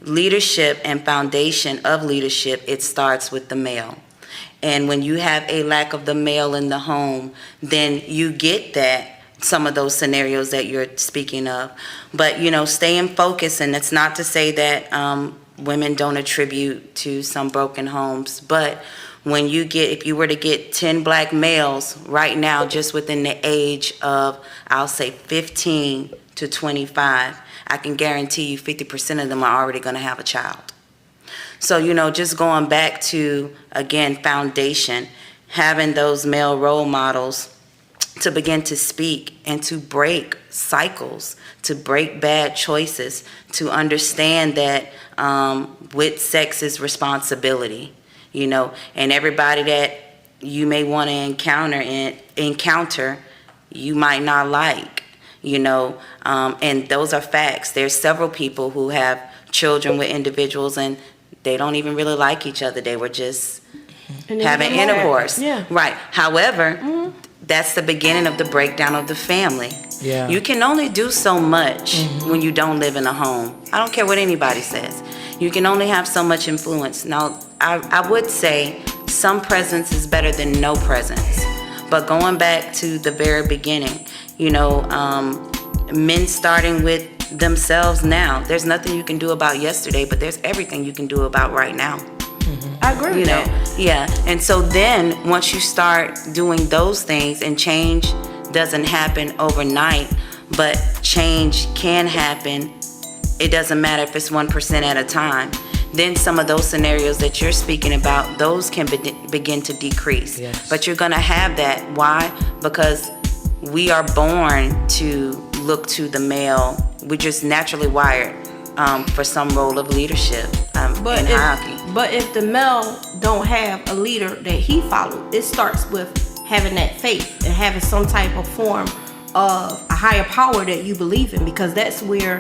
leadership and foundation of leadership, it starts with the male. And when you have a lack of the male in the home, then you get that, some of those scenarios that you're speaking of. But, staying focused, and it's not to say that women don't attribute to some broken homes, but if you were to get 10 black males right now, just within the age of, I'll say 15 to 25, I can guarantee you 50% of them are already going to have a child. So, just going back to, again, foundation, having those male role models to begin to speak and to break cycles, to break bad choices, to understand that with sex is responsibility, and everybody that you may want to encounter, you might not like, and those are facts. There's several people who have children with individuals and they don't even really like each other. They were just having intercourse. Yeah. Right. However, that's the beginning of the breakdown of the family. Yeah. You can only do so much when you don't live in a home. I don't care what anybody says. You can only have so much influence. Now, I would say some presence is better than no presence. But going back to the very beginning, men starting with themselves now. There's nothing you can do about yesterday, but there's everything you can do about right now. I agree with that. Yeah. And so then once you start doing those things, and change doesn't happen overnight, but change can happen. It doesn't matter if it's 1% at a time. Then some of those scenarios that you're speaking about, those can begin to decrease. Yes. But you're going to have that. Why? Because we are born to look to the male. We're just naturally wired for some role of leadership in hierarchy. But if the male don't have a leader that he follows, it starts with having that faith and having some type of form of a higher power that you believe in, because that's where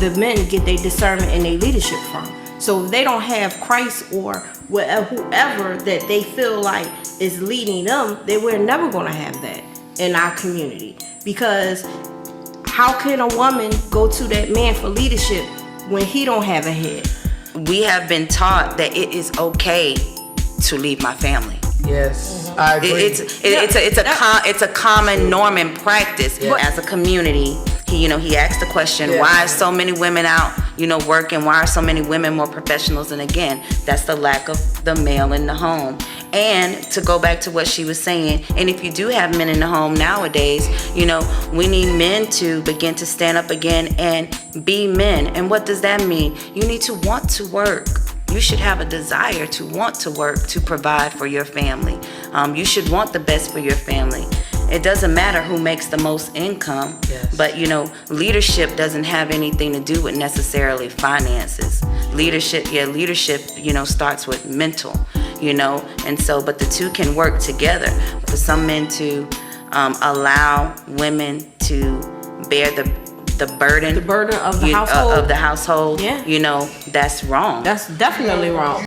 the men get their discernment and their leadership from. So if they don't have Christ or whoever that they feel like is leading them, then we're never going to have that in our community. Because how can a woman go to that man for leadership when he don't have a head? We have been taught that it is okay to leave my family. Yes, I agree. It's a common norm and practice as a community. He asked the question, why are so many women out, working? Why are so many women more professionals? And again, that's the lack of the male in the home. And to go back to what she was saying, and if you do have men in the home nowadays, we need men to begin to stand up again and be men. And what does that mean? You need to want to work. You should have a desire to want to work, to provide for your family. You should want the best for your family. It doesn't matter who makes the most income, but leadership doesn't have anything to do with necessarily finances. Leadership starts with mental, and so, but the two can work together. For some men to allow women to bear the burden of the household, that's wrong. That's definitely wrong.